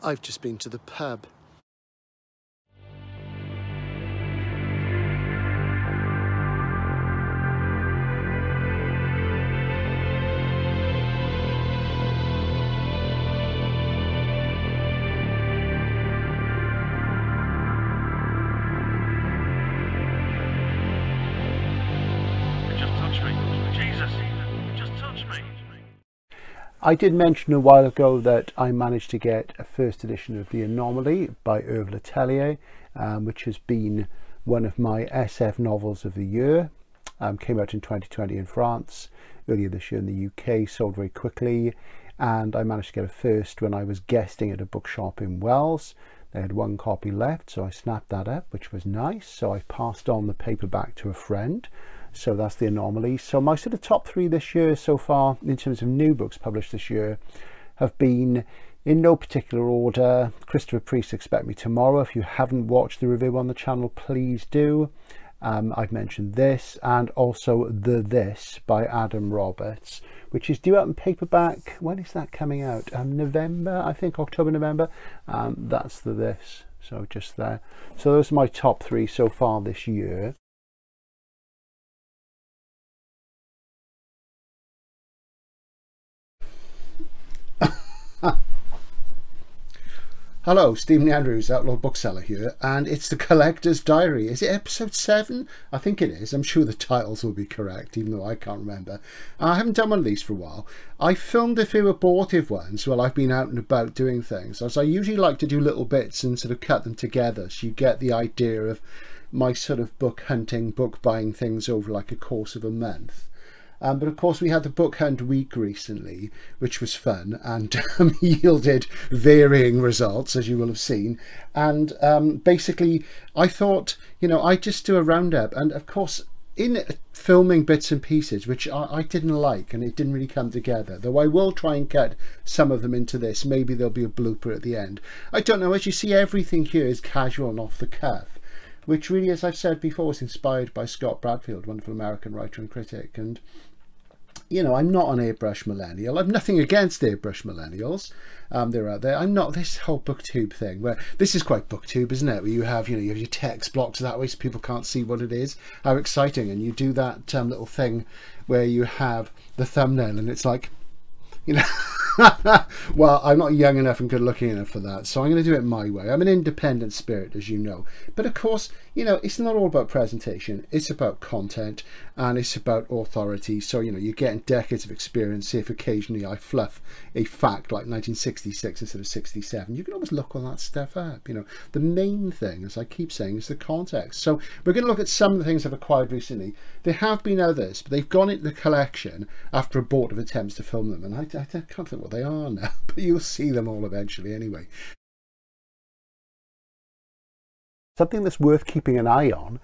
I've just been to the pub. I did mention a while ago that I managed to get a first edition of The Anomaly by Hervé Letellier, which has been one of my SF novels of the year. Came out in 2020 in France, earlier this year in the UK, sold very quickly, and I managed to get a first when I was guesting at a bookshop in Wells. They had one copy left, so I snapped that up, which was nice. So I passed on the paperback to a friend. So that's The Anomaly. So my sort of top three this year so far in terms of new books published this year have been in no particular order. Christopher Priest, Expect Me Tomorrow. If you haven't watched the review on the channel, please do. I've mentioned this, and also This by Adam Roberts, which is due out in paperback. When is that coming out? November, I think, October, November. That's This. So just there. So those are my top three so far this year. Hello, Stephen Andrews, Outlaw Bookseller here, and it's the Collector's Diary. Is it episode 7? I think it is. I'm sure the titles will be correct, even though I can't remember. I haven't done one of these for a while. I filmed a few abortive ones while I've been out and about doing things, as I usually like to do little bits and sort of cut them together so you get the idea of my sort of book hunting, book buying things over like a course of a month. But of course we had the book hunt week recently, which was fun and yielded varying results, as you will have seen. And basically I thought, you know, I'd just do a roundup. And of course, in filming bits and pieces, which I didn't like, and it didn't really come together, though I will try and cut some of them into this. Maybe there'll be a blooper at the end. I don't know. As you see, everything here is casual and off the cuff, which really, as I've said before, was inspired by Scott Bradfield, wonderful American writer and critic. And you know, I'm not an airbrush millennial. I've nothing against airbrush millennials. They're out there. I'm not this whole booktube thing where this is quite booktube, isn't it? Where you have, you know, you have your text blocks that way so people can't see what it is. How exciting. And you do that little thing where you have the thumbnail and it's like, you know, well, I'm not young enough and good looking enough for that, so I'm going to do it my way. I'm an independent spirit, as you know. But of course, you know, it's not all about presentation. It's about content and it's about authority. So, you know, you're getting decades of experience. If occasionally I fluff a fact like 1966 instead of 67, you can always look all that stuff up. You know, the main thing, as I keep saying, is the context. So we're going to look at some of the things I've acquired recently. There have been others, but they've gone into the collection after abortive attempts to film them. And I can't think what they are now, but you'll see them all eventually anyway. Something that's worth keeping an eye on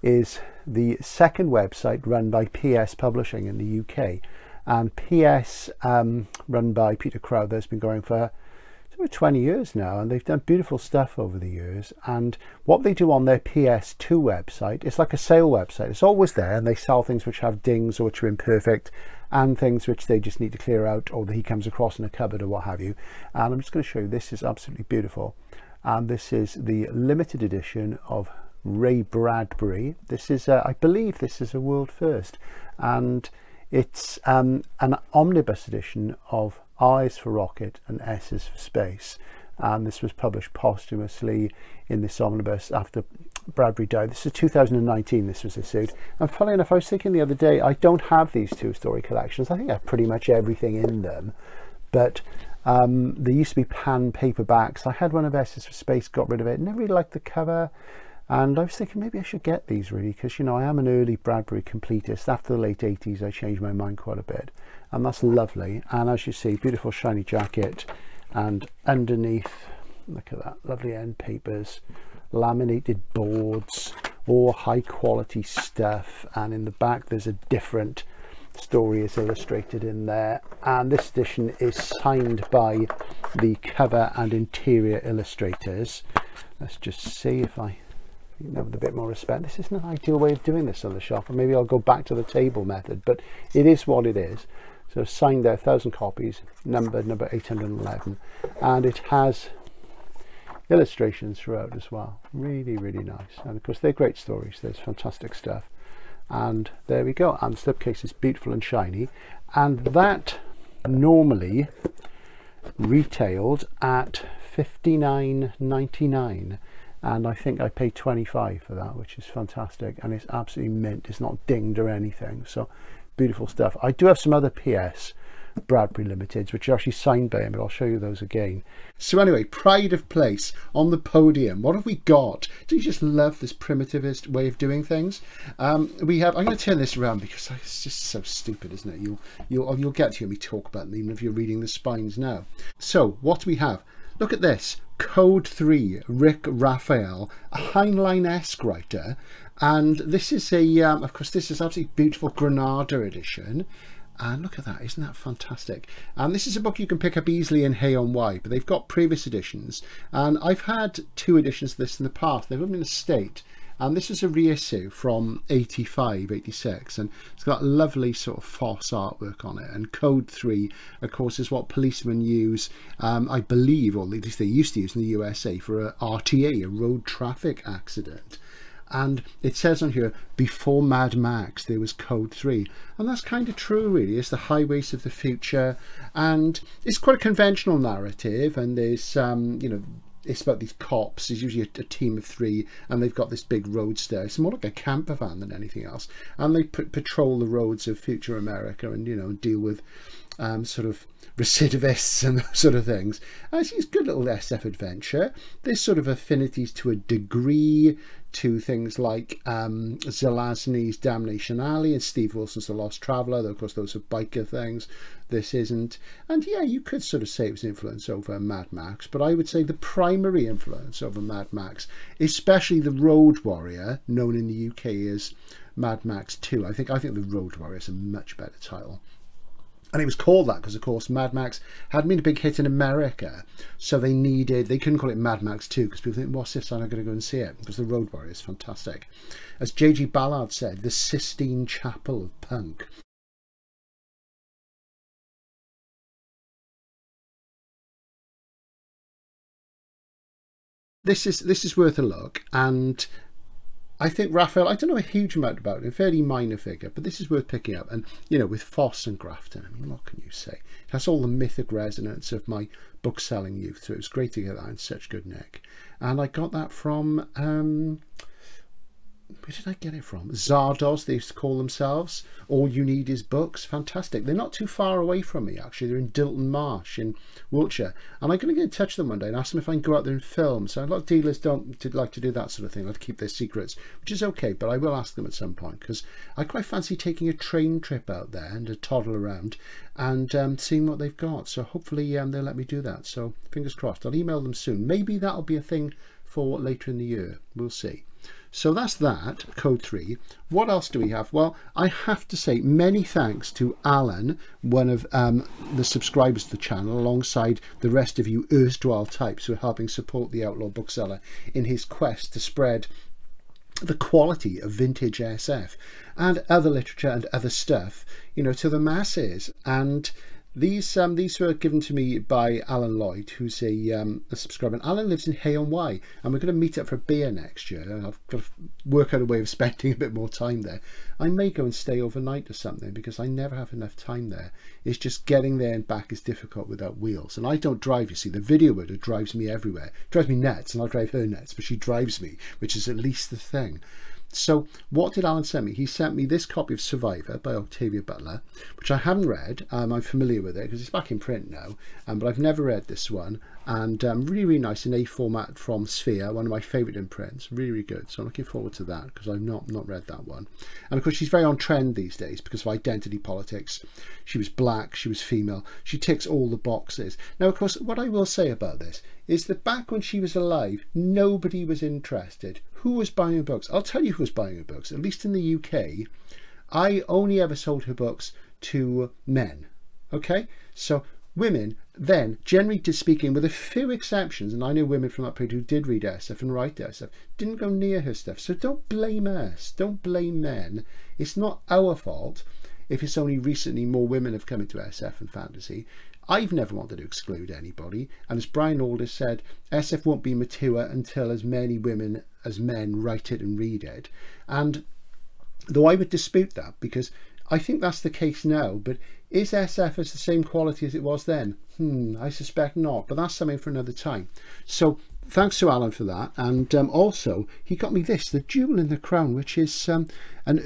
is the second website run by PS Publishing in the UK. And PS, run by Peter Crowther, has been going for over 20 years now, and they've done beautiful stuff over the years. And what they do on their PS2 website, it's like a sale website. It's always there, and they sell things which have dings or which are imperfect, and things which they just need to clear out or that he comes across in a cupboard or what have you. And I'm just going to show you, this is absolutely beautiful. And this is the limited edition of Ray Bradbury. This is, I believe this is a world first. And it's an omnibus edition of R's for Rocket and S's for Space. And this was published posthumously in this omnibus after Bradbury died. This is 2019 this was issued. And funnily enough, I was thinking the other day, I don't have these two-story collections. I think I have pretty much everything in them. But there used to be pan paperbacks. I had one of S's for Space, got rid of it. Never really liked the cover. And I was thinking maybe I should get these really, because, you know, I am an early Bradbury completist. After the late 80s, I changed my mind quite a bit. And that's lovely. And as you see, beautiful shiny jacket. And underneath, look at that, lovely end papers, laminated boards, all high quality stuff. And in the back, there's a different story is illustrated in there. And this edition is signed by the cover and interior illustrators. Let's just see if I with a bit more respect. This isn't an ideal way of doing this on the shop, or maybe I'll go back to the table method, but it is what it is. So signed there, 1,000 copies, number 811, and it has illustrations throughout as well. Really, really nice. And of course they're great stories. There's fantastic stuff. And there we go. And the slipcase is beautiful and shiny. And that normally retailed at $59.99. And I think I paid $25 for that, which is fantastic. And it's absolutely mint. It's not dinged or anything. So beautiful stuff. I do have some other PS Bradbury Limiteds which are actually signed by him, but I'll show you those again. So anyway, pride of place on the podium. What have we got? Do you just love this primitivist way of doing things? We have, I'm going to turn this around because it's just so stupid, isn't it? You'll get to hear me talk about them even if you're reading the spines now. So what do we have? Look at this. Code 3, Rick Raphael, a Heinlein-esque writer, and this is a of course this is absolutely beautiful Granada edition. And look at that, isn't that fantastic? And this is a book you can pick up easily in Hay on Wye, but they've got previous editions, and I've had 2 editions of this in the past. They've been in a state, and this is a reissue from 85, 86, and it's got lovely sort of Foss artwork on it. And Code 3, of course, is what policemen use, I believe, or at least they used to use in the USA, for a RTA, a road traffic accident. And it says on here, before Mad Max there was Code 3, and that's kind of true really. It's the highways of the future, and it's quite a conventional narrative, and there's you know, it's about these cops. There's usually a team of 3, and they've got this big roadster. It's more like a camper van than anything else, and they patrol the roads of future America, and you know, deal with sort of recidivists and those sort of things. And it's a good little SF adventure. There's sort of affinities to a degree to things like Zelazny's Damnation Alley and Steve Wilson's The Lost Traveller, though of course those are biker things. This isn't. And yeah, you could sort of say it was an influence over Mad Max, but I would say the primary influence over Mad Max, especially the Road Warrior, known in the UK as Mad Max 2. I think the Road Warrior is a much better title. And it was called that because, of course, Mad Max hadn't been a big hit in America. So they couldn't call it Mad Max 2 because people think, what's this? I'm not going to go and see it. Because the Road Warrior is fantastic. As J.G. Ballard said, the Sistine Chapel of punk. This is worth a look, and I think Raphael, I don't know a huge amount about it, a fairly minor figure, but this is worth picking up. And, you know, with Foss and Grafton, I mean, what can you say? It has all the mythic resonance of my book-selling youth, so it was great to get that in such good nick. And I got that from, where did I get it from? Zardoz, they used to call themselves. All You Need Is Books. Fantastic. They're not too far away from me, actually. They're in Dilton Marsh in Wiltshire. And I'm going to get in touch with them one day and ask them if I can go out there and film. So a lot of dealers don't like to do that sort of thing. Like to keep their secrets, which is okay. But I will ask them at some point because I quite fancy taking a train trip out there and a toddle around and seeing what they've got. So hopefully they'll let me do that. So fingers crossed. I'll email them soon. Maybe that'll be a thing for later in the year. We'll see. So that's that, Code 3. What else do we have? Well, I have to say many thanks to Alan, one of the subscribers to the channel, alongside the rest of you erstwhile types who are helping support the Outlaw Bookseller in his quest to spread the quality of vintage SF and other literature and other stuff, you know, to the masses. And these were given to me by Alan Lloyd, who's a subscriber. And Alan lives in Hay on Wye, and we're going to meet up for a beer next year. And I've got to work out a way of spending a bit more time there. I may go and stay overnight or something because I never have enough time there. It's just getting there and back is difficult without wheels. And I don't drive, you see. The video writer drives me everywhere. Drives me nuts, and I'll drive her nuts, but she drives me, which is at least the thing. So what did Alan send me? He sent me this copy of Survivor by Octavia Butler, which I haven't read. I'm familiar with it because it's back in print now, but I've never read this one. And really, really nice in A format from Sphere, one of my favourite imprints. Really, really good. So I'm looking forward to that because I've not read that one. And of course, she's very on trend these days because of identity politics. She was black, she was female. She ticks all the boxes. Now, of course, what I will say about this is that back when she was alive, nobody was interested. Who was buying her books? I'll tell you who was buying her books, at least in the UK. I only ever sold her books to men. Okay? So women then, generally speaking, with a few exceptions, and I know women from that period who did read SF and write SF, didn't go near her stuff. So don't blame us. Don't blame men. It's not our fault if it's only recently more women have come into SF and fantasy. I've never wanted to exclude anybody, and as Brian Aldiss said, SF won't be mature until as many women as men write it and read it. And though I would dispute that, because I think that's the case now, but is SF as the same quality as it was then? I suspect not, but that's something for another time. So thanks to Alan for that. And also he got me this, The Jewel in the Crown, which is an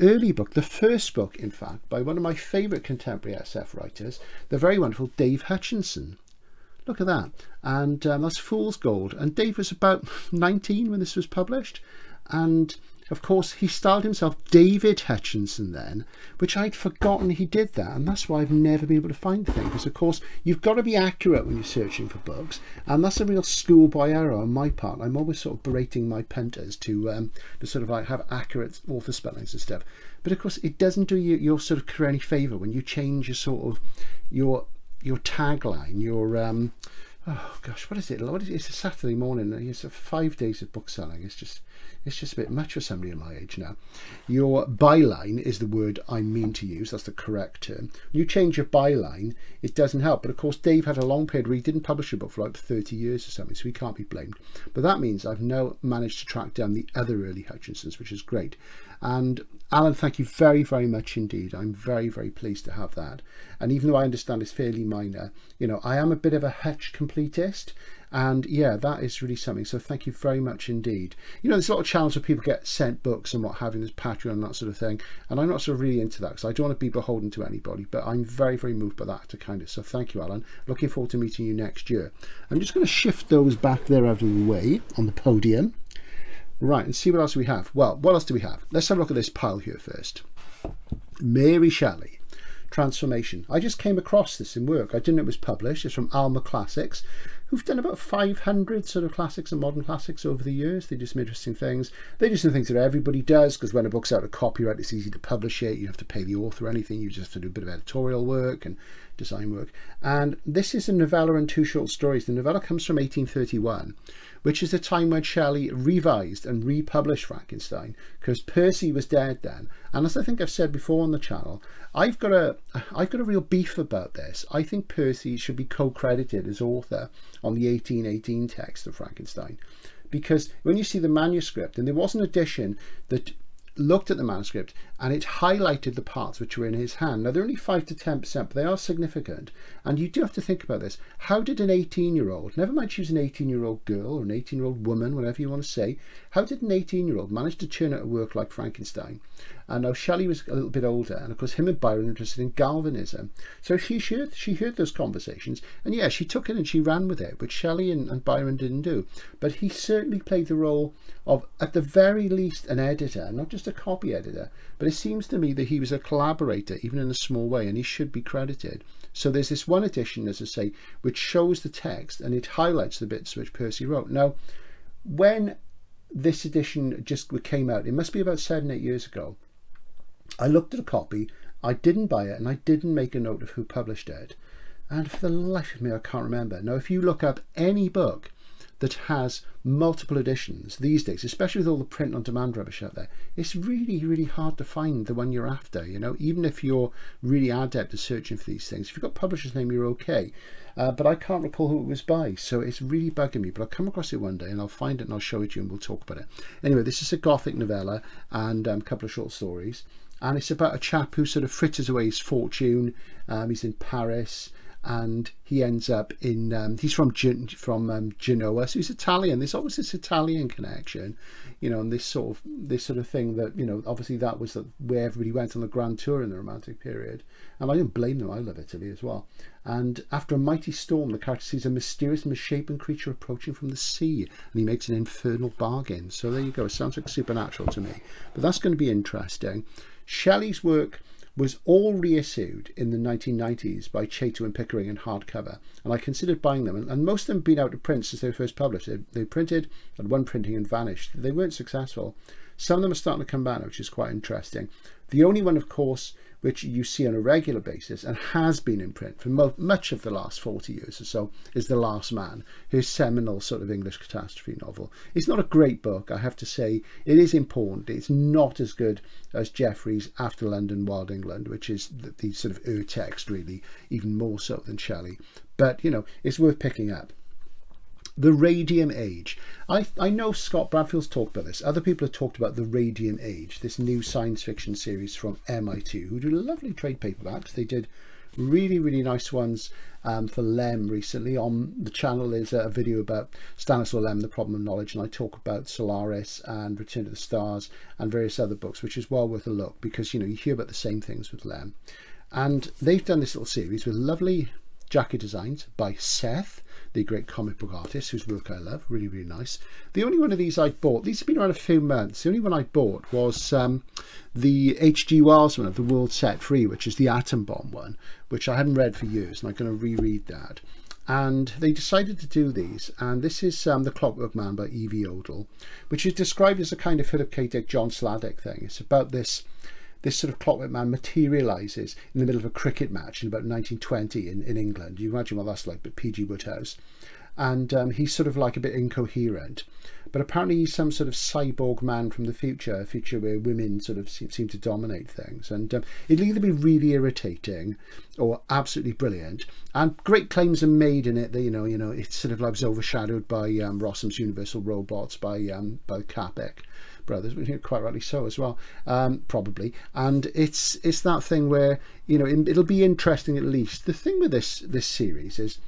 early book, the first book in fact, by one of my favourite contemporary SF writers, the very wonderful Dave Hutchinson. Look at that. And that's Fool's Gold, and Dave was about 19 when this was published, and of course he styled himself David Hutchinson then, which I'd forgotten he did that, and that's why I've never been able to find the thing, because of course you've got to be accurate when you're searching for books, and that's a real schoolboy error on my part. I'm always sort of berating my punters to sort of like have accurate author spellings and stuff, but of course it doesn't do you your sort of career any favour when you change your sort of your tagline, your oh gosh, what is it? It's a Saturday morning. It's 5 days of book selling. It's just a bit much for somebody at my age now. Your byline is the word I mean to use. That's the correct term. When you change your byline, it doesn't help. But of course, Dave had a long period where he didn't publish a book for like 30 years or something, so he can't be blamed. But that means I've now managed to track down the other early Hutchinsons, which is great. And Alan, thank you very, very much indeed. I'm very, very pleased to have that. And even though I understand it's fairly minor, you know, I am a bit of a Hutch completist. And yeah, that is really something. So thank you very much indeed. You know, there's a lot of channels where people get sent books and what have you, there's Patreon and that sort of thing. And I'm not sort of really into that because I don't want to be beholden to anybody. But I'm very, very moved by that to kind of. So thank you, Alan. Looking forward to meeting you next year. I'm just going to shift those back there out of the way on the podium. Right, and see what else we have. Well, what else do we have? Let's have a look at this pile here first. Mary Shelley, Transformation. I just came across this in work. I didn't know it was published. It's from Alma Classics, who've done about 500 sort of classics and modern classics over the years. They do some interesting things. They do some things that everybody does, because when a book's out of copyright, it's easy to publish it. You don't have to pay the author or anything. You just have to do a bit of editorial work and design work. And this is a novella and 2 short stories. The novella comes from 1831, which is the time when Shelley revised and republished Frankenstein, because Percy was dead then. And as I think I've said before on the channel, I've got a real beef about this. I think Percy should be co-credited as author on the 1818 text of Frankenstein, because when you see the manuscript, and there was an edition that looked at the manuscript and it highlighted the parts which were in his hand. Now they're only 5 to 10%, but they are significant, and you do have to think about this. How did an 18-year-old, never mind she was an 18-year-old girl or an 18-year-old woman, whatever you want to say, how did an 18-year-old manage to churn out a work like Frankenstein? And now Shelley was a little bit older, and of course him and Byron were interested in Galvanism, so she heard those conversations, and yeah, she took it and she ran with it, which Shelley and Byron didn't do. But he certainly played the role of, at the very least, an editor, not just a copy editor. But it seems to me that he was a collaborator, even in a small way, and he should be credited. So there's this one edition, as I say, which shows the text and it highlights the bits which Percy wrote. Now, when this edition just came out, it must be about 7-8 years ago, I looked at a copy, I didn't buy it, and I didn't make a note of who published it. And for the life of me, I can't remember. Now, if you look up any book that has multiple editions these days, especially with all the print on demand rubbish out there, it's really, really hard to find the one you're after, you know, even if you're really adept at searching for these things. If you've got publisher's name, you're okay. But I can't recall who it was by, so it's really bugging me. But I'll come across it one day and I'll find it and I'll show it to you and we'll talk about it. Anyway, this is a Gothic novella and a couple of short stories. And it's about a chap who sort of fritters away his fortune. He's in Paris, and he ends up in he's from Genoa, so he's Italian. There's always this Italian connection, you know, and this sort of thing that, you know, obviously that was where everybody went on the grand tour in the Romantic period, and I don't blame them. I love Italy as well. And after a mighty storm, the character sees a mysterious misshapen creature approaching from the sea, and he makes an infernal bargain. So there you go. It sounds like supernatural to me, but that's going to be interesting. Shelley's work was all reissued in the 1990s by Chater and Pickering in hardcover, and I considered buying them, and most of them have been out of print since they were first published. They printed, had one printing and vanished. They weren't successful. Some of them are starting to come back, which is quite interesting. The only one, of course, which you see on a regular basis and has been in print for much of the last 40 years or so, is The Last Man, his seminal sort of English catastrophe novel. It's not a great book, I have to say. It is important. It's not as good as Jeffrey's After London, Wild England, which is the sort of text, really, even more so than Shelley. but you know, it's worth picking up. The Radium Age. I know Scott Bradfield's talked about this. Other people have talked about the Radium Age, this new science fiction series from MIT, who do lovely trade paperbacks. They did really, really nice ones for Lem recently. On the channel is a video about Stanislaw Lem, The Problem of Knowledge, and I talk about Solaris and Return to the Stars and various other books, which is well worth a look, because you know, you hear about the same things with Lem. And they've done this little series with lovely jacket designs by Seth, the great comic book artist, whose work I love. Really, really nice. The only one of these I bought, these have been around a few months, the only one I bought was the H.G. Wells one of The World Set Free, which is the atom bomb one, which I hadn't read for years, and I'm going to reread that. And they decided to do these, and this is The Clockwork Man by E.V. Odell, which is described as a kind of Philip K. Dick, John Sladek thing. It's about this sort of Clockwork Man materialises in the middle of a cricket match in about 1920 in England. You imagine what that's like, but P.G. Wodehouse. And he's sort of like a bit incoherent. But apparently he's some sort of cyborg man from the future, a future where women sort of seem to dominate things. And it'll either be really irritating or absolutely brilliant. And great claims are made in it that, you know, it's sort of like was overshadowed by Rossum's Universal Robots by Capek brothers, quite rightly so as well, probably. And it's that thing where, you know, it'll be interesting at least. The thing with this series is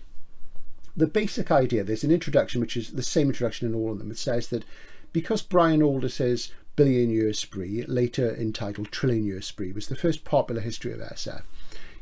the basic idea. There's an introduction which is the same introduction in all of them. It says that because Brian Aldiss' Billion Year Spree, later entitled Trillion Year Spree, was the first popular history of SF,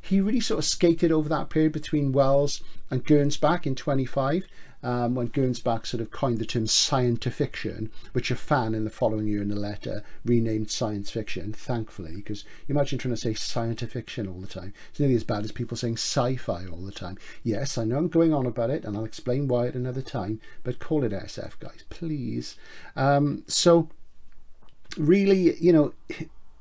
he really sort of skated over that period between Wells and Gernsback in 25, when Gernsback sort of coined the term scientifiction, which a fan in the following year in a letter renamed science fiction, thankfully, because you imagine trying to say scientifiction all the time. It's nearly as bad as people saying sci-fi all the time. Yes, I know I'm going on about it, and I'll explain why at another time, but call it SF, guys, please. So really, you know,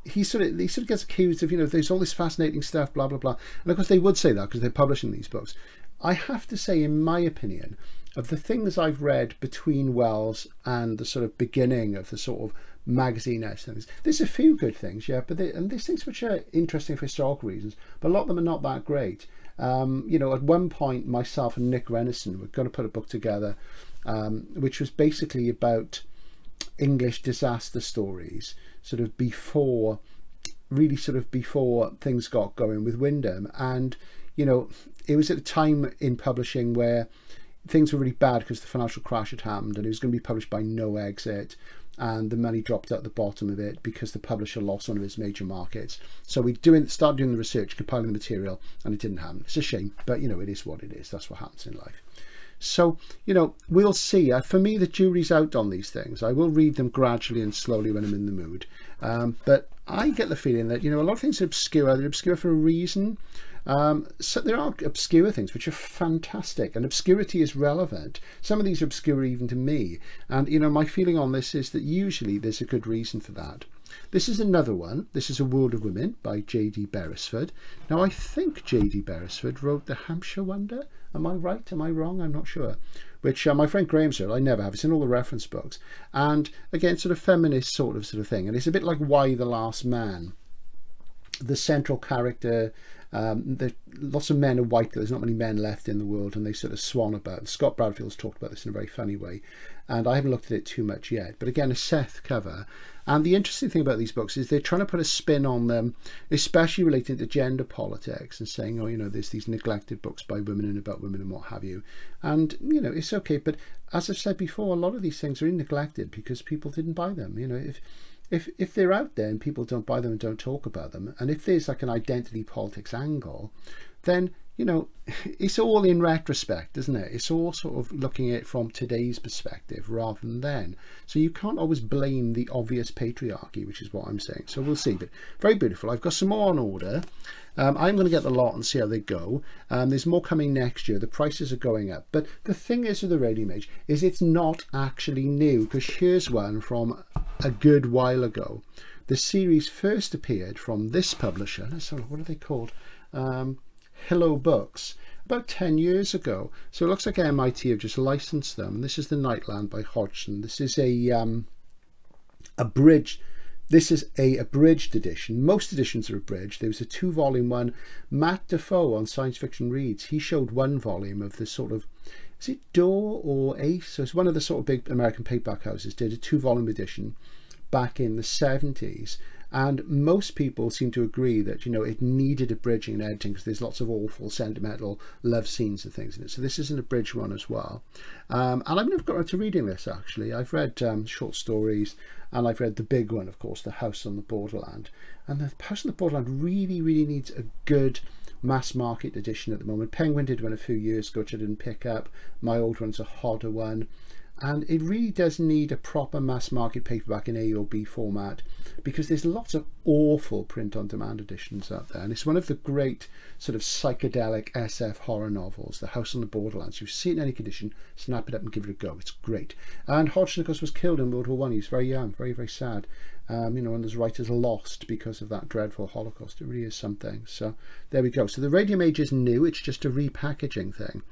he sort of gets accused of, you know, there's all this fascinating stuff, blah, blah, blah. And of course they would say that because they're publishing these books. I have to say, in my opinion, of the things I've read between Wells and the sort of beginning of the sort of magazine-esque things, there's a few good things, yeah, but and there's things which are interesting for historical reasons, but a lot of them are not that great. You know, at one point, myself and Nick Renison were going to put a book together, which was basically about English disaster stories, sort of before, really sort of before things got going with Wyndham. And, you know, it was at a time in publishing where things were really bad because the financial crash had happened, and it was going to be published by No Exit, and the money dropped out the bottom of it because the publisher lost one of his major markets. So we started doing the research, compiling the material, and it didn't happen. It's a shame, but you know, it is what it is. That's what happens in life. So, you know, we'll see. For me, the jury's out on these things. I will read them gradually and slowly when I'm in the mood. But I get the feeling that, you know, a lot of things are obscure. They're obscure for a reason. So there are obscure things which are fantastic, and obscurity is relevant. Some of these are obscure even to me. And, you know, my feeling on this is that usually there's a good reason for that. This is another one. This is A World of Women by J.D. Beresford. Now, I think J.D. Beresford wrote The Hampshire Wonder. Am I right? Am I wrong? I'm not sure. Which my friend Graham's wrote. I never have. It's in all the reference books. And again, sort of feminist sort of thing. And it's a bit like Why the Last Man. The central character, lots of men are white, there's not many men left in the world, and they sort of swan about. Scott Bradfield's talked about this in a very funny way, and I haven't looked at it too much yet. But again, a Seth cover. And the interesting thing about these books is they're trying to put a spin on them, especially relating to gender politics, and saying, oh, you know, there's these neglected books by women and about women and what have you. And, you know, it's okay. But as I've said before, a lot of these things are neglected because people didn't buy them. You know, if they're out there and people don't buy them and don't talk about them, and if there's like an identity politics angle, then, you know, it's all in retrospect, isn't it? It's all sort of looking at it from today's perspective rather than then. So you can't always blame the obvious patriarchy, which is what I'm saying. So we'll see, but very beautiful. I've got some more on order. I'm going to get the lot and see how they go. There's more coming next year. The prices are going up. But the thing is with the Radium Age is it's not actually new, because here's one from a good while ago. The series first appeared from this publisher. Let's have a look. What are they called? Hello Books, about 10 years ago. So it looks like MIT have just licensed them. This is The Nightland by Hodgson. This is a abridged This is a abridged edition. Most editions are abridged. There was a 2-volume one. Matt Defoe on Science Fiction Reads, he showed 1 volume of this sort of, is it Door or Ace? So it's one of the sort of big American paperback houses did a 2-volume edition back in the 70s. And most people seem to agree that, you know, it needed abridging and editing because there's lots of awful sentimental love scenes and things in it. So this is an abridged one as well. And I've never got around to reading this, actually. I've read short stories, and I've read the big one, of course, The House on the Borderland. And The House on the Borderland really, really needs a good mass market edition at the moment. Penguin did one a few years ago, which I didn't pick up. My old one's a Hodder one. And it really does need a proper mass market paperback in A or B format, because there's lots of awful print-on-demand editions out there. And it's one of the great sort of psychedelic SF horror novels, The House on the Borderlands. You see it in any condition, snap it up and give it a go. It's great. And Hodgson, of course, was killed in World War One. He was very young, very, very sad. You know, and those writers lost because of that dreadful Holocaust. It really is something. So there we go. So the Radium Age is new. It's just a repackaging thing.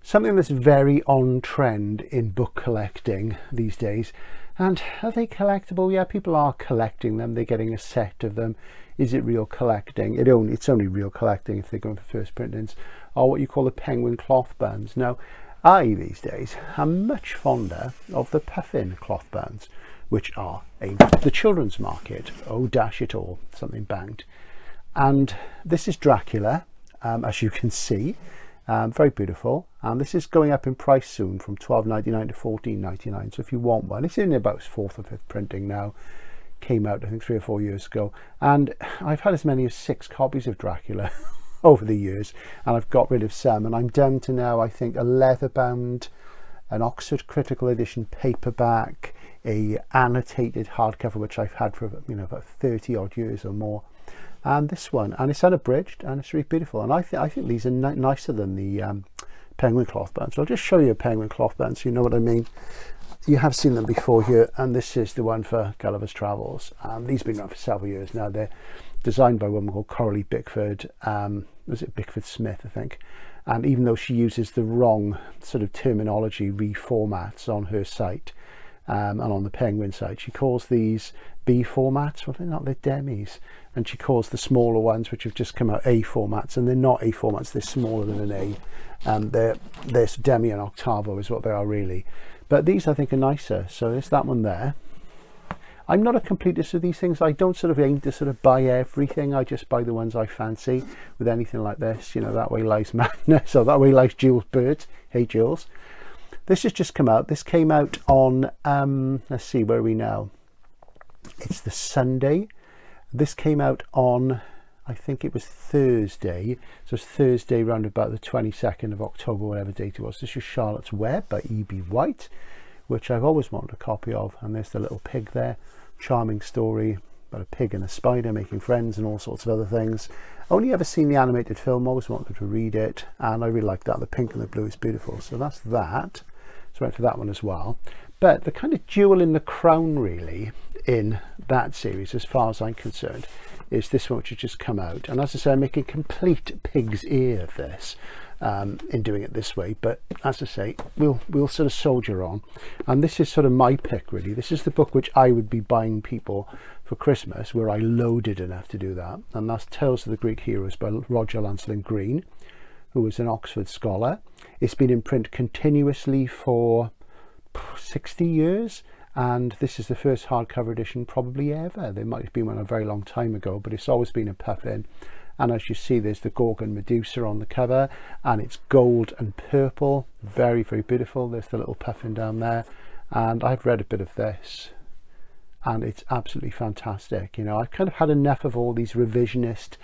Something that's very on trend in book collecting these days. And are they collectible? Yeah, people are collecting them. They're getting a set of them. Is it real collecting? It's only real collecting if they're going for first printings. Are what you call the Penguin Clothbounds. Now, I these days am much fonder of the Puffin Clothbounds, which are aimed at the children's market. Oh, dash it all, something banged. And this is Dracula, as you can see. Very beautiful, and this is going up in price soon from $12.99 to $14.99. So if you want one, it's in about its 4th or 5th printing now. Came out, I think, 3 or 4 years ago, and I've had as many as 6 copies of Dracula over the years, and I've got rid of some, and I'm down to now, I think, a leather-bound, an Oxford Critical Edition paperback, a annotated hardcover, which I've had for, you know, about 30 odd years or more. And this one, and it's unabridged, and it's really beautiful, and I think these are nicer than the Penguin Clothbound. So I'll just show you a Penguin Clothbound so you know what I mean. You have seen them before here, and this is the one for Gulliver's Travels. These have been around for several years now. They're designed by a woman called Coralie Bickford. Was it Bickford Smith, I think? And even though she uses the wrong sort of terminology reformats on her site, and on the Penguin site, she calls these B formats. Well, they're not, they're demis. And she calls the smaller ones, which have just come out, A formats, and they're not A formats, they're smaller than an A. And they're demi and octavo is what they are really. But these I think are nicer. So there's that one there. I'm not a completist of these things. I don't sort of aim to sort of buy everything. I just buy the ones I fancy with anything like this. You know, that way lies madness, or that way lies Jules Bird. Hey Jules. This has just come out. This came out on, let's see, where are we now? It's the Sunday. This came out on, I think it was Thursday. So it's Thursday round about the 22nd of October, whatever date it was. This is Charlotte's Web by E.B. White, which I've always wanted a copy of. And there's the little pig there. Charming story about a pig and a spider making friends and all sorts of other things. Only ever seen the animated film, always wanted to read it. And I really like that. The pink and the blue is beautiful. So that's that. So I went for that one as well. But the kind of jewel in the crown really in that series, as far as I'm concerned, is this one which has just come out. And as I say, I'm making complete pig's ear of this in doing it this way. But as I say, we'll sort of soldier on. And this is sort of my pick really. This is the book which I would be buying people for Christmas, where I loaded enough to do that. And that's Tales of the Greek Heroes by Roger Lancelin Green, who was an Oxford scholar. It's been in print continuously for 60 years, and this is the first hardcover edition probably ever. There might have been one a very long time ago, but it's always been a puffin. And as you see, there's the Gorgon Medusa on the cover, and it's gold and purple. Very, very beautiful. There's the little puffin down there, and I've read a bit of this, and it's absolutely fantastic. You know, I've kind of had enough of all these revisionist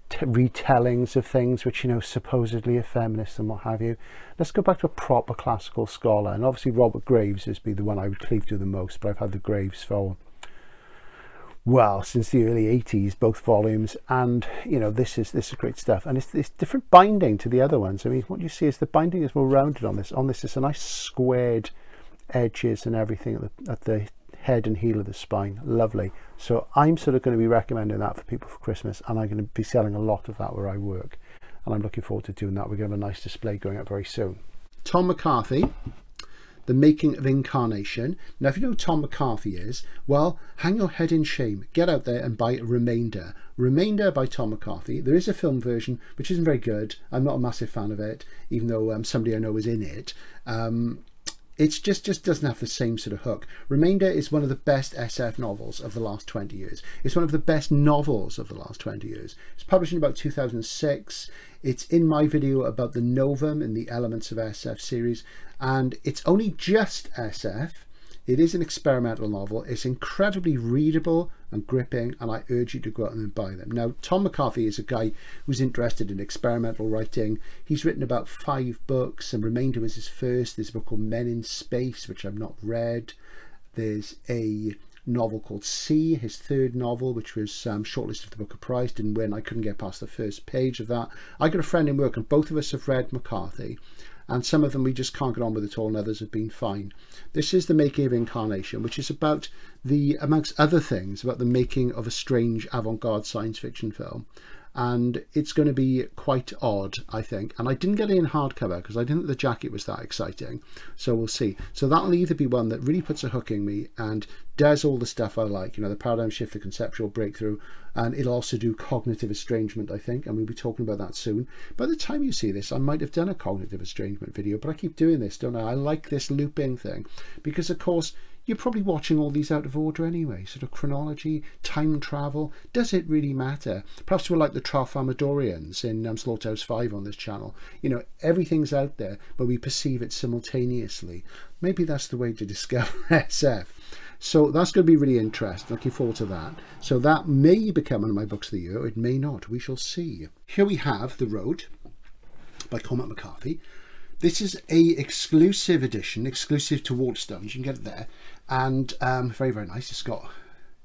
retellings of things which, you know, supposedly are feminist and what have you. Let's go back to a proper classical scholar, and obviously Robert Graves is the one I would cleave to the most, but I've had the Graves for, well, since the early 80s, both volumes, and you know, this is great stuff, and it's different binding to the other ones. I mean, what you see is the binding is more rounded on this. On this is a nice squared edges and everything at the head and heel of the spine. Lovely. So I'm sort of going to be recommending that for people for Christmas, and I'm going to be selling a lot of that where I work, and I'm looking forward to doing that. We're going to have a nice display going up very soon. Tom McCarthy, The Making of Incarnation. Now, if you know who Tom McCarthy is, well, hang your head in shame. Get out there and buy Remainder. Remainder by Tom McCarthy. There is a film version, which isn't very good. I'm not a massive fan of it, even though somebody I know is in it. It's just doesn't have the same sort of hook. Remainder is one of the best SF novels of the last 20 years. It's one of the best novels of the last 20 years. It's published in about 2006. It's in my video about the Novum and the Elements of SF series, and it's only just SF. It is an experimental novel. It's incredibly readable and gripping, and I urge you to go out and buy them. Now, Tom McCarthy is a guy who's interested in experimental writing. He's written about 5 books, and Remainder was his first. There's a book called Men in Space, which I've not read. There's a novel called Sea, his 3rd novel, which was shortlisted for the Booker Prize. Didn't win. I couldn't get past the first page of that. I got a friend in work, and both of us have read McCarthy. And some of them we just can't get on with at all, and others have been fine. This is The Making of Incarnation, which is about amongst other things, about the making of a strange avant-garde science fiction film. And it's going to be quite odd, I think. And I didn't get it in hardcover because I didn't think the jacket was that exciting. So we'll see. So that'll either be one that really puts a hook in me and does all the stuff I like, you know, the paradigm shift, the conceptual breakthrough, and it'll also do cognitive estrangement, I think, and we'll be talking about that soon. By the time you see this, I might have done a cognitive estrangement video, but I keep doing this, don't I? I like this looping thing because, of course, you're probably watching all these out of order anyway. Sort of chronology, time travel. Does it really matter? Perhaps we're like the Tralfamadorians in Slaughterhouse 5 on this channel. You know, everything's out there, but we perceive it simultaneously. Maybe that's the way to discover SF. So that's going to be really interesting. Looking forward to that. So that may become one of my books of the year. It may not. We shall see. Here we have The Road by Comet Mccarthy. This is a exclusive edition, exclusive to Waterstones. You can get it there. And very, very nice. It's got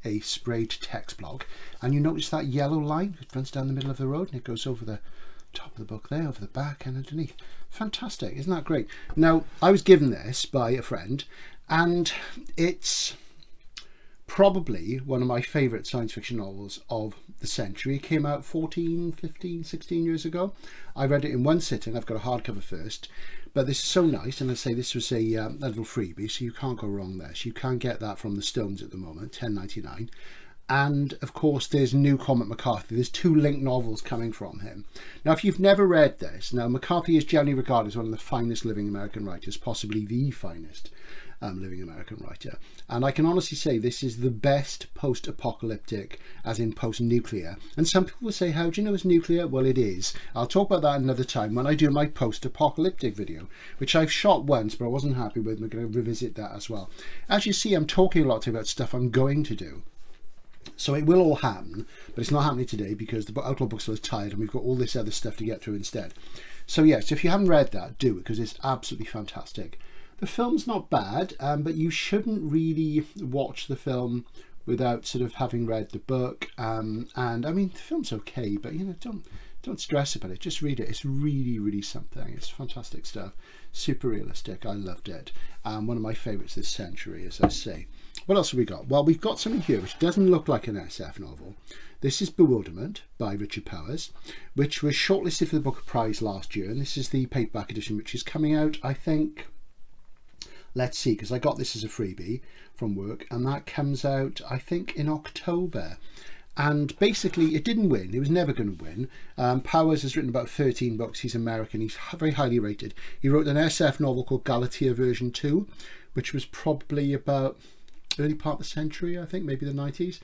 a sprayed text block. And you notice that yellow line? It runs down the middle of the road and it goes over the top of the book there, over the back and underneath. Fantastic. Isn't that great? Now, I was given this by a friend, and it's probably one of my favourite science fiction novels of the century. It came out 14, 15, 16 years ago. I read it in one sitting. I've got a hardcover first, but this is so nice. And I say this was a little freebie, so you can't go wrong there. So you can get that from the Stones at the moment, $10.99. And of course, there's new Comet Mccarthy. There's 2 linked novels coming from him. Now, if you've never read this, now McCarthy is generally regarded as one of the finest living American writers, possibly the finest living American writer. And I can honestly say this is the best post-apocalyptic, as in post-nuclear. And some people will say, how do you know it's nuclear? Well, it is. I'll talk about that another time when I do my post-apocalyptic video, which I've shot once, but I wasn't happy with. We're going to revisit that as well. As you see, I'm talking a lot about stuff I'm going to do. So it will all happen, but it's not happening today because the Outlaw Bookstore is tired and we've got all this other stuff to get through instead. So yes, if you haven't read that, do it because it's absolutely fantastic. The film's not bad, but you shouldn't really watch the film without sort of having read the book. And I mean, the film's okay, but you know, don't stress about it. Just read it. It's really, really something. It's fantastic stuff. Super realistic. I loved it. One of my favourites this century, as I say. What else have we got? Well, we've got something here which doesn't look like an SF novel. This is Bewilderment by Richard Powers, which was shortlisted for the Booker Prize last year. And this is the paperback edition, which is coming out, I think, let's see, because I got this as a freebie from work. And that comes out, I think, in October. And basically, it didn't win. It was never going to win. Powers has written about 13 books. He's American. He's very highly rated. He wrote an SF novel called Galatea version 2, which was probably about early part of the century, I think, maybe the 90s.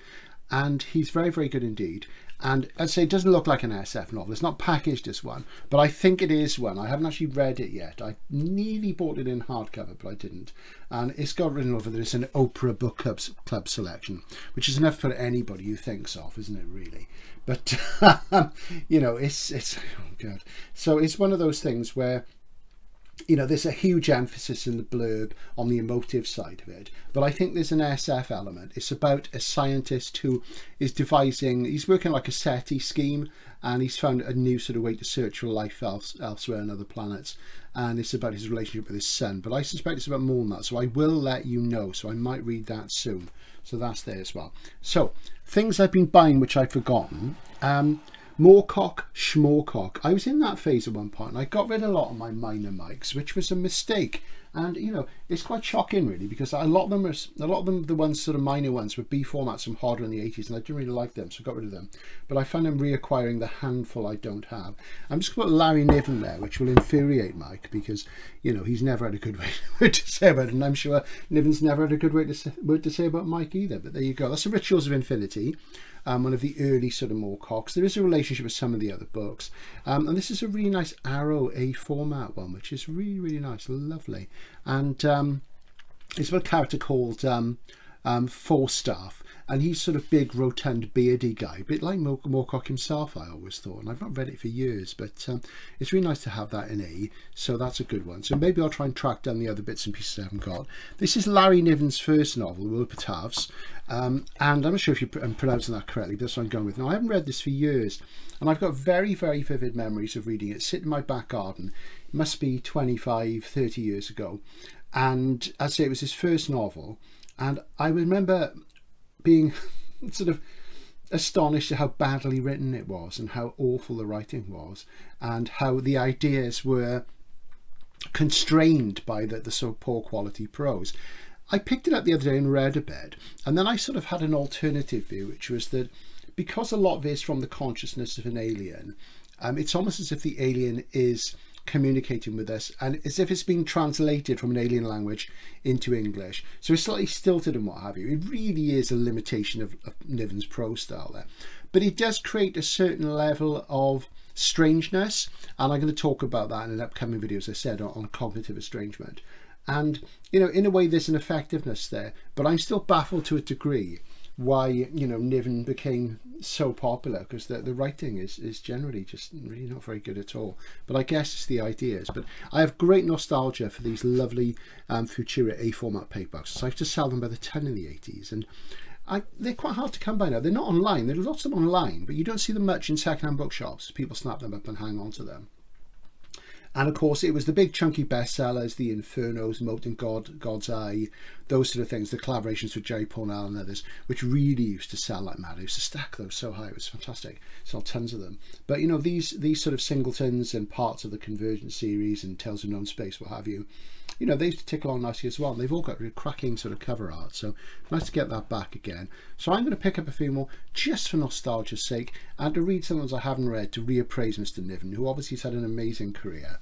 And he's very, very good indeed. And I'd say it doesn't look like an SF novel. It's not packaged as one, but I think it is one. I haven't actually read it yet. I nearly bought it in hardcover, but I didn't. And it's got written over that it's an Oprah Book Club selection, which is enough for anybody who thinks of, isn't it, really? But, you know, it's oh God. So it's one of those things where, you know, there's a huge emphasis in the blurb on the emotive side of it, but I think there's an SF element. It's about a scientist who is devising, he's working like a SETI scheme, and he's found a new sort of way to search for life elsewhere on other planets, and it's about his relationship with his son. But I suspect it's about more than that, so I will let you know, so I might read that soon. So that's there as well. So things I've been buying which I've forgotten. Moorcock, schmoorcock. I was in that phase at one point and I got rid of a lot of my minor mics, which was a mistake. And you know, it's quite shocking really, because a lot of them, the ones sort of minor ones, were B formats from Harder in the 80s, and I didn't really like them, so I got rid of them. But I found I'm reacquiring the handful I don't have. I'm just going to put Larry Niven there, which will infuriate Mike, because you know he's never had a good word to say about it, and I'm sure Niven's never had a good word to say about Mike either. But there you go. That's the Rituals of Infinity. One of the early sort of Moorcocks. There is a relationship with some of the other books, and this is a really nice Arrow A format one, which is really, really nice, lovely. And it's about a character called Falstaff, and he's sort of big, rotund, beardy guy, a bit like Moorcock himself, I always thought. And I've not read it for years, but it's really nice to have that in A, so that's a good one. So maybe I'll try and track down the other bits and pieces I haven't got. This is Larry Niven's first novel, The World Patavs, and I'm not sure if I'm pronouncing that correctly, but that's what I'm going with. Now, I haven't read this for years, and I've got very, very vivid memories of reading it. Sitting in my back garden, it must be 25, 30 years ago. And I'd say it was his first novel, and I remember being sort of astonished at how badly written it was and how awful the writing was, and how the ideas were constrained by the sort of poor quality prose. I picked it up the other day and read a bit, and then I sort of had an alternative view, which was that because a lot of it is from the consciousness of an alien, it's almost as if the alien is communicating with us, and as if it's being translated from an alien language into English, so it's slightly stilted and what have you. It really is a limitation of Niven's prose style there, but it does create a certain level of strangeness, and I'm going to talk about that in an upcoming video, as I said, on cognitive estrangement. And you know, in a way there's an effectiveness there, but I'm still baffled to a degree why, you know, Niven became so popular, because the writing is generally just really not very good at all. But I guess it's the ideas. But I have great nostalgia for these lovely Futura A format paperbacks. So I used to sell them by the ton in the 80s, and they're quite hard to come by now. They're not online. There are lots of them online, but you don't see them much in second-hand bookshops. People snap them up and hang on to them. And of course, it was the big chunky bestsellers, the Infernos, Molten God's Eye, those sort of things, the collaborations with Jerry Pournelle and others, which really used to sell like mad. I used to stack those so high, it was fantastic. Sold tons of them. But you know, these sort of singletons and parts of the Convergence series and Tales of Known Space, what have you, you know, they used to tick along nicely as well. And they've all got really cracking sort of cover art, so nice to get that back again. So I'm going to pick up a few more just for nostalgia's sake, and to read some ones I haven't read, to reappraise Mr. Niven, who obviously has had an amazing career.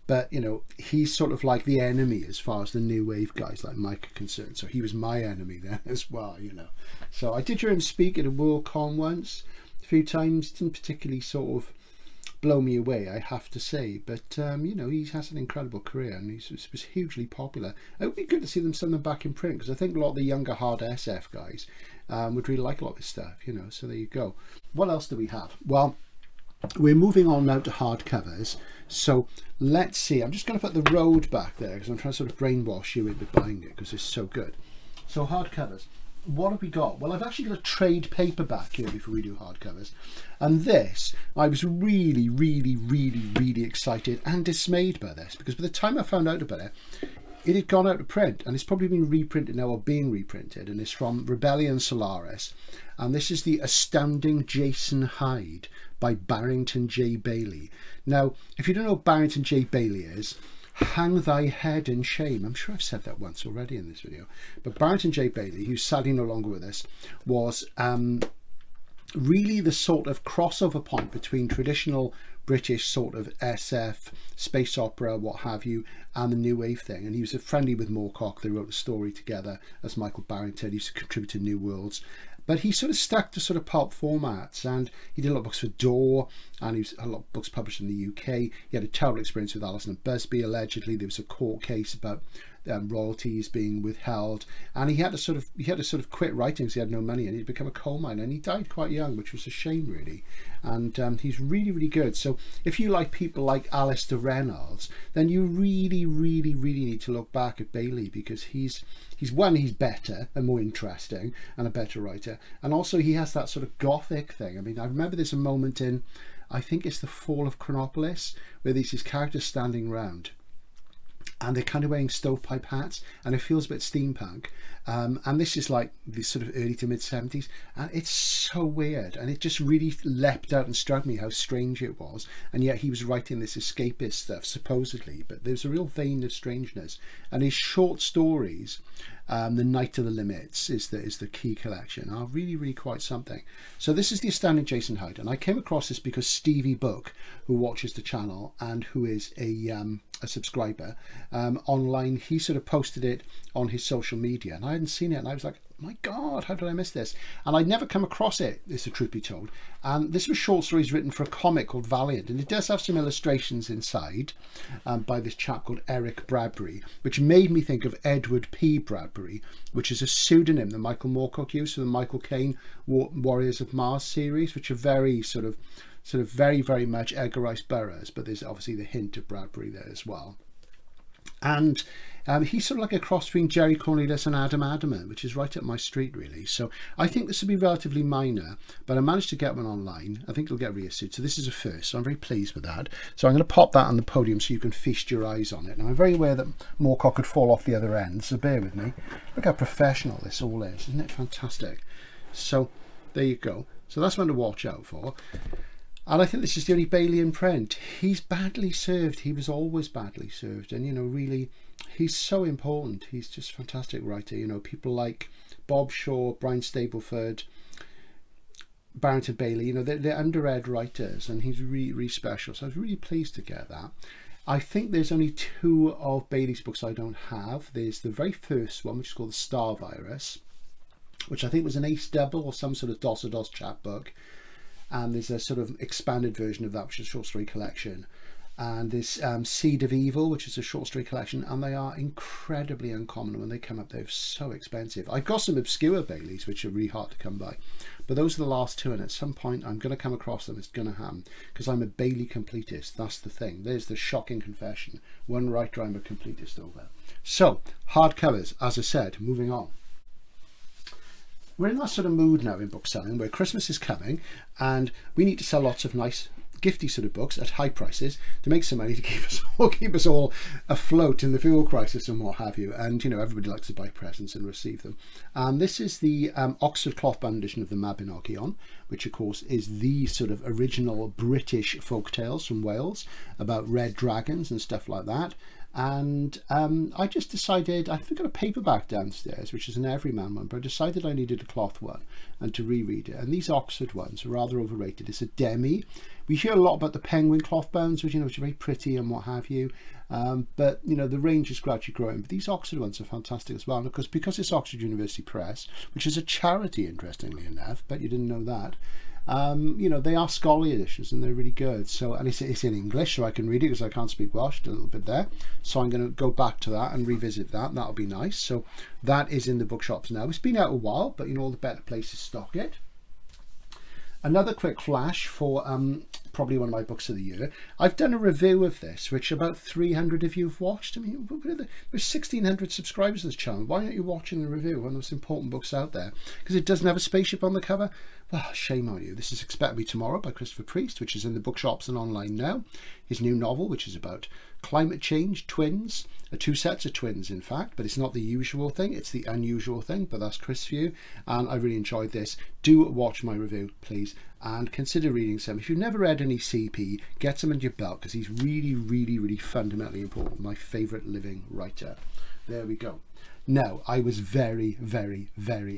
But, you know, he's sort of like the enemy as far as the new wave guys like Mike are concerned. So he was my enemy then as well, you know. So I did hear him speak at a Worldcon once, a few times. Didn't particularly sort of blow me away, I have to say. But, you know, he has an incredible career, and he was hugely popular. It would be good to see them send them back in print, because I think a lot of the younger hard SF guys would really like a lot of this stuff, you know. So there you go. What else do we have? Well, we're moving on now to hardcovers. So let's see. I'm just going to put the road back there, because I'm trying to sort of brainwash you into buying it, because it's so good. So hardcovers. What have we got? Well, I've actually got a trade paperback here before we do hardcovers. And this, I was really, really, really, really excited and dismayed by this, because by the time I found out about it, it had gone out of print, and it's probably been reprinted now, or being reprinted, and it's from Rebellion Solaris. And this is the Astounding Jason Hyde by Barrington J. Bailey. Now, if you don't know what Barrington J. Bailey is, hang thy head in shame. I'm sure I've said that once already in this video. But Barrington J. Bailey, who's sadly no longer with us, was really the sort of crossover point between traditional British sort of SF, space opera, what have you, and the new wave thing. And he was friendly with Moorcock. They wrote a story together as Michael Barrington. He used to contribute to New Worlds. But he sort of stuck to sort of pulp formats, and he did a lot of books for Door, and he had a lot of books published in the UK. He had a terrible experience with Ellison and Busby, allegedly. There was a court case about royalties being withheld, and he had to sort of quit writing because he had no money, and he'd become a coal miner, and he died quite young, which was a shame really. And he's really, really good. So if you like people like Alistair Reynolds, then you really, really, really need to look back at Bailey, because he's better and more interesting and a better writer, and also he has that sort of gothic thing. I mean, I remember there's a moment in, I think it's The Fall of Chronopolis, where there's these characters standing around, and they're kind of wearing stovepipe hats, and it feels a bit steampunk. And this is like the sort of early to mid 70s, and it's so weird, and it just really leapt out and struck me how strange it was. And yet he was writing this escapist stuff supposedly, but there's a real vein of strangeness. And his short stories, The Night of the Limits is the key collection, are really quite something. So this is the Astounding Jason Hyde, and I came across this because Stevie Book, who watches the channel and who is a subscriber online, he sort of posted it on his social media, and I hadn't seen it, and I was like, my God, how did I miss this? And I'd never come across it, is the truth be told. And this was short stories written for a comic called Valiant, and it does have some illustrations inside by this chap called Eric Bradbury, which made me think of Edward P. Bradbury, which is a pseudonym that Michael Moorcock used for the Michael Caine Warriors of Mars series, which are very sort of very much Edgar Rice Burroughs, but there's obviously the hint of Bradbury there as well. And he's sort of like a cross between Jerry Cornelius and Adam Adamant, which is right up my street, really. So I think this will be relatively minor, but I managed to get one online. I think it'll get reissued. So this is a first, so I'm very pleased with that. So I'm going to pop that on the podium so you can feast your eyes on it. Now, I'm very aware that Moorcock could fall off the other end, so bear with me. Look how professional this all is. Isn't it fantastic? So there you go. So that's one to watch out for. And I think this is the only Bailey in print. He's badly served. He was always badly served. And, you know, really, he's so important. He's just a fantastic writer. You know, people like Bob Shaw, Brian Stableford, Barrington Bailey, you know, they're underread writers, and he's really special. So I was really pleased to get that. I think there's only two of Bailey's books I don't have. There's the very first one, which is called The Star Virus, which I think was an ace double or some sort of DOS chat book. And there's a sort of expanded version of that, which is a short story collection. And there's Seed of Evil, which is a short story collection, and they are incredibly uncommon. When they come up, they're so expensive. I've got some obscure Baileys, which are really hard to come by, but those are the last two, and at some point I'm going to come across them. It's going to happen, because I'm a Bailey completist. That's the thing. There's the shocking confession. One writer I'm a completist over. So, hardcovers, as I said, moving on. We're in that sort of mood now in book selling where Christmas is coming and we need to sell lots of nice gifty sort of books at high prices to make some money to keep us all afloat in the fuel crisis and what have you. And, you know, everybody likes to buy presents and receive them. And this is the Oxford Clothbound edition of the Mabinogion, which of course is the sort of original British folk tales from Wales about red dragons and stuff like that. And I just decided, I've got a paperback downstairs, which is an Everyman one, but I decided I needed a cloth one and to reread it. And these Oxford ones are rather overrated. It's a demi. We hear a lot about the Penguin clothbounds, which, you know, which are very pretty and what have you. But, you know, the range is gradually growing. But these Oxford ones are fantastic as well. And of course, because it's Oxford University Press, which is a charity, interestingly enough, bet you didn't know that. You know, they are scholarly editions and they're really good. So, and it's in English, so I can read it because I can't speak Welsh a little bit there. So I'm going to go back to that and revisit that. That'll be nice. So that is in the bookshops now. It's been out a while, but you know, all the better places stock it. Another quick flash for probably one of my books of the year. I've done a review of this, which about 300 of you have watched. I mean, there's 1,600 subscribers to this channel. Why aren't you watching the review? One of the most important books out there. Because it doesn't have a spaceship on the cover? Well, shame on you. This is Expect Me Tomorrow by Christopher Priest, which is in the bookshops and online now. His new novel, which is about climate change, twins, two sets of twins in fact, but it's not the usual thing, it's the unusual thing, but that's Chris' view, and I really enjoyed this. Do watch my review, please, and consider reading some. If you've never read any CP, get some in your belt, because he's really fundamentally important. My favourite living writer. There we go. Now, I was very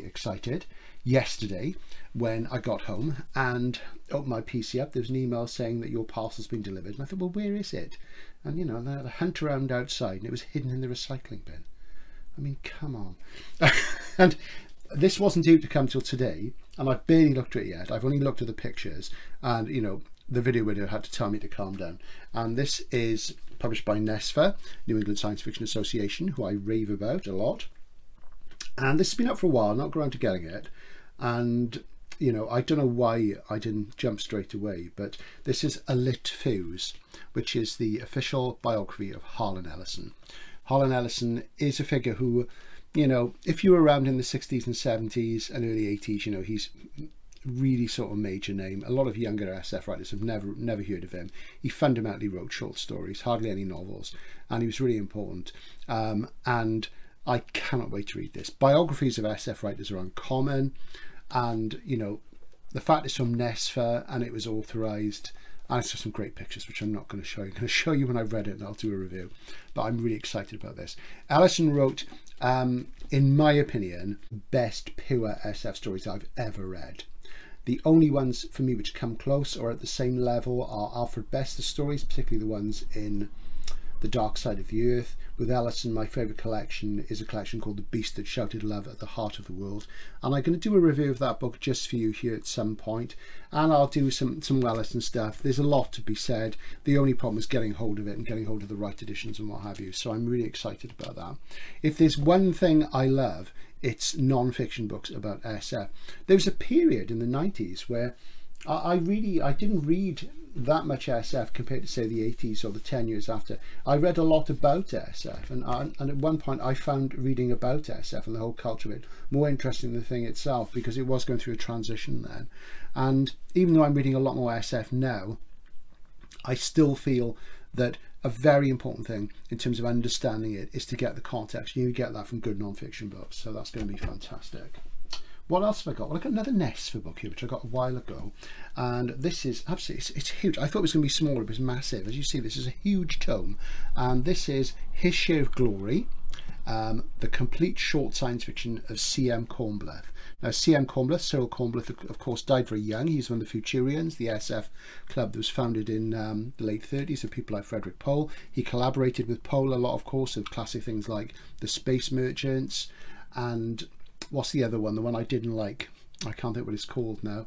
excited yesterday when I got home and opened my PC up. There was an email saying that your parcel's been delivered, and I thought, well, where is it? And, you know, I had a hunt around outside and it was hidden in the recycling bin. I mean, come on. And this wasn't due to come till today, and I've barely looked at it yet. I've only looked at the pictures, and, you know, the video window had to tell me to calm down. And this is published by NESFA, New England Science Fiction Association, who I rave about a lot. And this has been up for a while, not around to getting it. And, you know, I don't know why I didn't jump straight away, but this is A Lit Fuse, which is the official biography of Harlan Ellison. Harlan Ellison is a figure who, you know, if you were around in the 60s and 70s and early 80s, you know, he's really sort of major name. A lot of younger SF writers have never heard of him. He fundamentally wrote short stories, hardly any novels, and he was really important. And I cannot wait to read this. Biographies of SF writers are uncommon, and you know, the fact it's from Nesfa and it was authorized, and it's just some great pictures which I'm not going to show you. I'm going to show you when I've read it and I'll do a review, but I'm really excited about this. Ellison wrote, in my opinion, best pure SF stories I've ever read. The only ones for me which come close or at the same level are Alfred Bester's stories, particularly the ones in The Dark Side of the Earth. With Ellison, my favourite collection is a collection called The Beast That Shouted Love at the Heart of the World, and I'm going to do a review of that book just for you here at some point, and I'll do some Ellison stuff. There's a lot to be said. The only problem is getting hold of it and getting hold of the right editions and what have you, so I'm really excited about that. If there's one thing I love, it's non-fiction books about SF. There was a period in the 90s where I didn't read that much SF compared to say the 80s or the 10 years after. I read a lot about SF, and at one point I found reading about SF and the whole culture of it more interesting than the thing itself, because it was going through a transition then. And even though I'm reading a lot more SF now, I still feel that a very important thing in terms of understanding it is to get the context. You get that from good non-fiction books, so that's going to be fantastic. What else have I got? Well, I got another Nesfa book here, which I got a while ago, and this is absolutely, it's huge. I thought it was going to be smaller, but it's massive. As you see, this is a huge tome, and this is His Share of Glory, the complete short science fiction of C.M. Cornbluth. Now, C.M. Cornbluth, Cyril Cornbluth, of course, died very young. He's one of the Futurians, the SF club that was founded in the late 30s of people like Frederick Pohl. He collaborated with Pohl a lot, of course, of classic things like The Space Merchants, and what's the other one? The one I didn't like. I can't think what it's called now.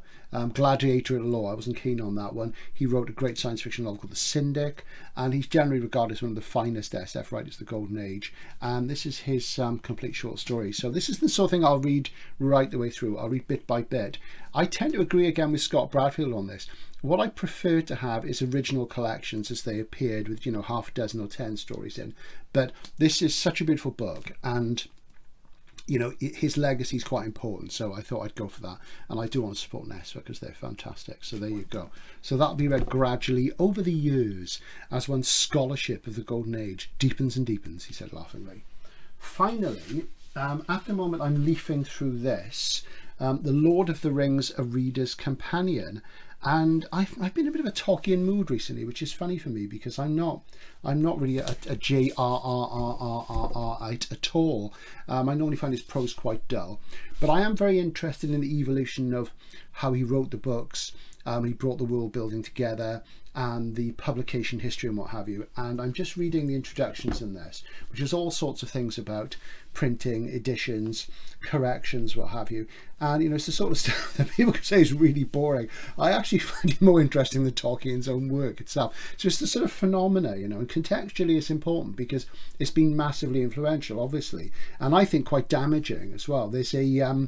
Gladiator at Law. I wasn't keen on that one. He wrote a great science fiction novel called The Syndic, and he's generally regarded as one of the finest SF writers of the Golden Age. And this is his complete short story. So this is the sort of thing I'll read right the way through. I'll read bit by bit. I tend to agree again with Scott Bradfield on this. What I prefer to have is original collections as they appeared, with, you know, half a dozen or 10 stories in. But this is such a beautiful book, and you know, his legacy is quite important, so I thought I'd go for that. And I do want to support Nesfa because they're fantastic. So there you go. So that'll be read gradually over the years as one's scholarship of the Golden Age deepens and deepens, he said laughingly. Finally, at the moment I'm leafing through this, The Lord of the Rings, A Reader's Companion. And I've been in a bit of a Tolkien mood recently, which is funny for me because I'm not really a J.R.R.R.R.R.ite at all. I normally find his prose quite dull, but I am very interested in the evolution of how he wrote the books. He brought the world building together and the publication history and what have you. And I'm just reading the introductions in this, which is all sorts of things about printing, editions, corrections, what have you. And, you know, it's the sort of stuff that people can say is really boring. I actually find it more interesting than Tolkien's own work itself. So it's the sort of phenomena, you know, and contextually it's important because it's been massively influential, obviously. And I think quite damaging as well. There's a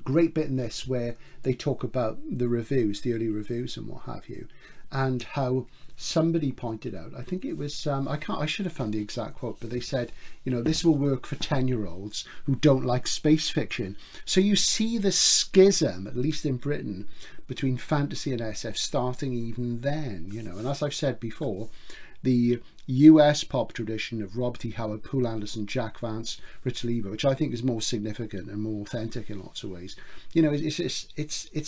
great bit in this where they talk about the reviews, the early reviews and what have you, and how somebody pointed out, I think it was, I should have found the exact quote, but they said, you know, this will work for 10-year-olds who don't like space fiction. So you see the schism, at least in Britain, between fantasy and SF starting even then, you know. And as I've said before, the US pop tradition of Robert E. Howard, Poul Anderson, Jack Vance, Richard Lever, which I think is more significant and more authentic in lots of ways, you know, it's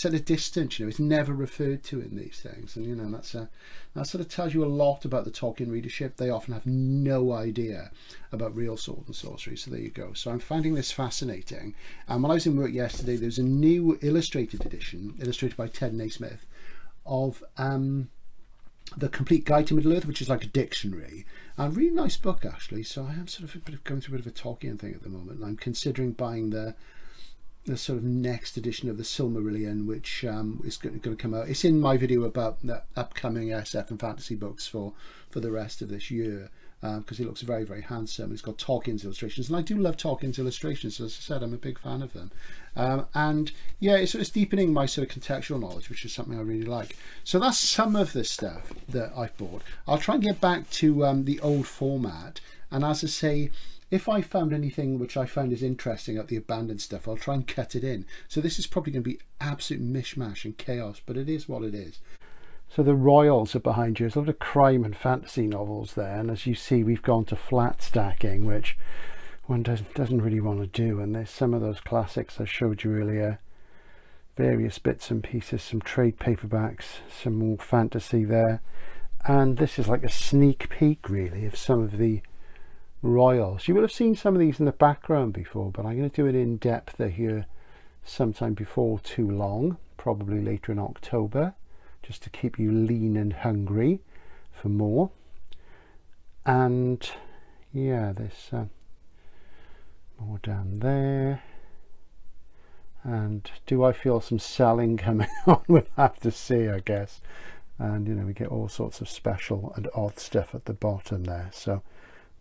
at a distance, you know, it's never referred to in these things. And, you know, that sort of tells you a lot about the Tolkien readership. They often have no idea about real sword and sorcery. So there you go. So I'm finding this fascinating. And when I was in work yesterday, there's a new illustrated edition, illustrated by Ted Naismith, of The Complete Guide to Middle-earth, which is like a dictionary. A really nice book, actually. So I am sort of going through a bit of a Tolkien thing at the moment. And I'm considering buying the sort of next edition of the Silmarillion, which is going to come out. It's in my video about the upcoming SF and fantasy books for the rest of this year, because it looks very, very handsome. It's got Tolkien's illustrations, and I do love Tolkien's illustrations. As I said, I'm a big fan of them. And yeah, it's deepening my sort of contextual knowledge, which is something I really like. So that's some of the stuff that I've bought. I'll try and get back to the old format. And as I say, if I found anything which I found is interesting at the abandoned stuff, I'll try and cut it in. So this is probably going to be absolute mishmash and chaos, but it is what it is. So the royals are behind you. There's a lot of crime and fantasy novels there, and as you see, we've gone to flat stacking, which one doesn't really want to do. And there's some of those classics I showed you earlier, various bits and pieces, some trade paperbacks, some more fantasy there, and this is like a sneak peek really of some of the royals. You will have seen some of these in the background before, but I'm going to do it in depth here sometime before too long, probably later in October, just to keep you lean and hungry for more. And yeah, there's more down there. And do I feel some selling coming on? We'll have to see, I guess. And you know, we get all sorts of special and odd stuff at the bottom there, so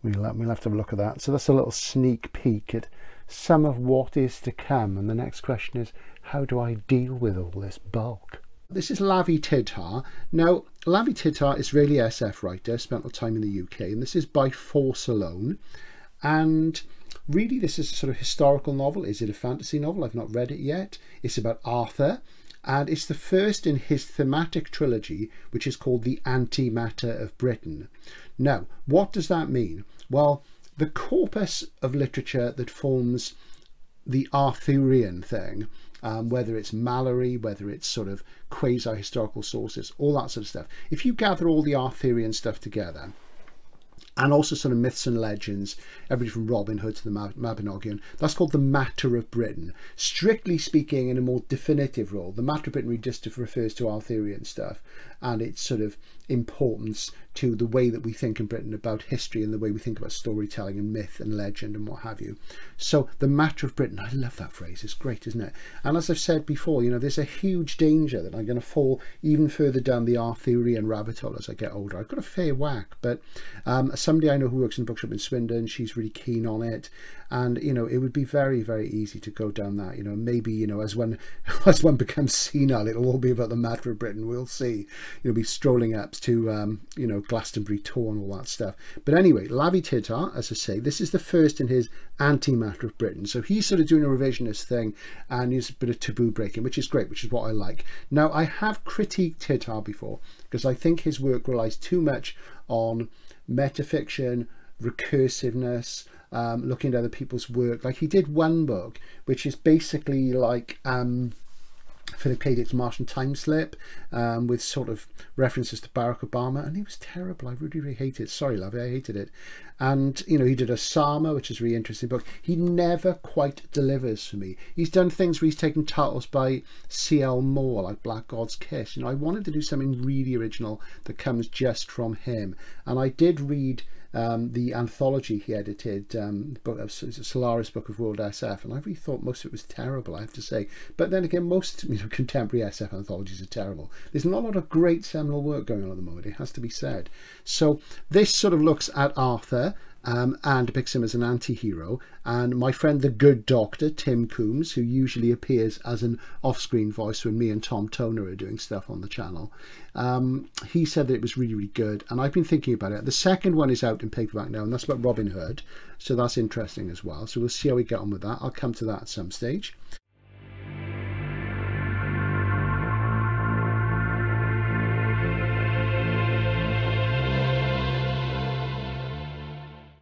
we'll have to have a look at that. So that's a little sneak peek at some of what is to come, and the next question is, how do I deal with all this bulk? This is Lavi Tidhar. Now, Lavi Tidhar is really SF writer, spent a time in the UK, and this is By Force Alone. And really, this is a sort of historical novel. Is it a fantasy novel? I've not read it yet. It's about Arthur, and it's the first in his thematic trilogy, which is called The Antimatter of Britain. Now, what does that mean? Well, the corpus of literature that forms the Arthurian thing, whether it's Mallory, whether it's sort of quasi-historical sources, all that sort of stuff. If you gather all the Arthurian stuff together, and also sort of myths and legends, everything from Robin Hood to the Mabinogion, that's called the Matter of Britain. Strictly speaking, in a more definitive role, the Matter of Britain really just refers to Arthurian stuff and its sort of importance to the way that we think in Britain about history and the way we think about storytelling and myth and legend and what have you. So the Matter of Britain, I love that phrase, it's great, isn't it? And as I've said before, you know, there's a huge danger that I'm going to fall even further down the Arthurian rabbit hole as I get older. I've got a fair whack, but somebody I know who works in a bookshop in Swindon, she's really keen on it, and you know, it would be very, very easy to go down that. You know, maybe, you know, as one becomes senile, it'll all be about the Matter of Britain. We'll see. You'll be strolling up to you know, Glastonbury tour and all that stuff. But anyway, Lavi Tidhar, as I say, this is the first in his Antimatter of Britain, so he's sort of doing a revisionist thing and he's a bit of taboo breaking, which is great, which is what I like. Now, I have critiqued Tidhar before because I think his work relies too much on metafiction, recursiveness, looking at other people's work. Like, he did one book which is basically like Philip K. Dick's Martian Time Slip, with sort of references to Barack Obama, and it was terrible. I really, really hated it. Sorry, Lavi, I hated it. And you know, he did Osama, which is a really interesting book. He never quite delivers for me. He's done things where he's taken titles by C.L. Moore, like Black God's Kiss. You know, I wanted to do something really original that comes just from him. And I did read the anthology he edited, book of Solaris Book of World SF, and I really thought most of it was terrible, I have to say. But then again, most, you know, contemporary SF anthologies are terrible. There's not a lot of great seminal work going on at the moment, it has to be said. So this sort of looks at Arthur and depicts him as an anti-hero, and my friend the good doctor Tim Coombs, who usually appears as an off-screen voice when me and Tom Toner are doing stuff on the channel, he said that it was really, really good, and I've been thinking about it. The second one is out in paperback now, and that's about Robin Hood, so that's interesting as well. So we'll see how we get on with that. I'll come to that at some stage.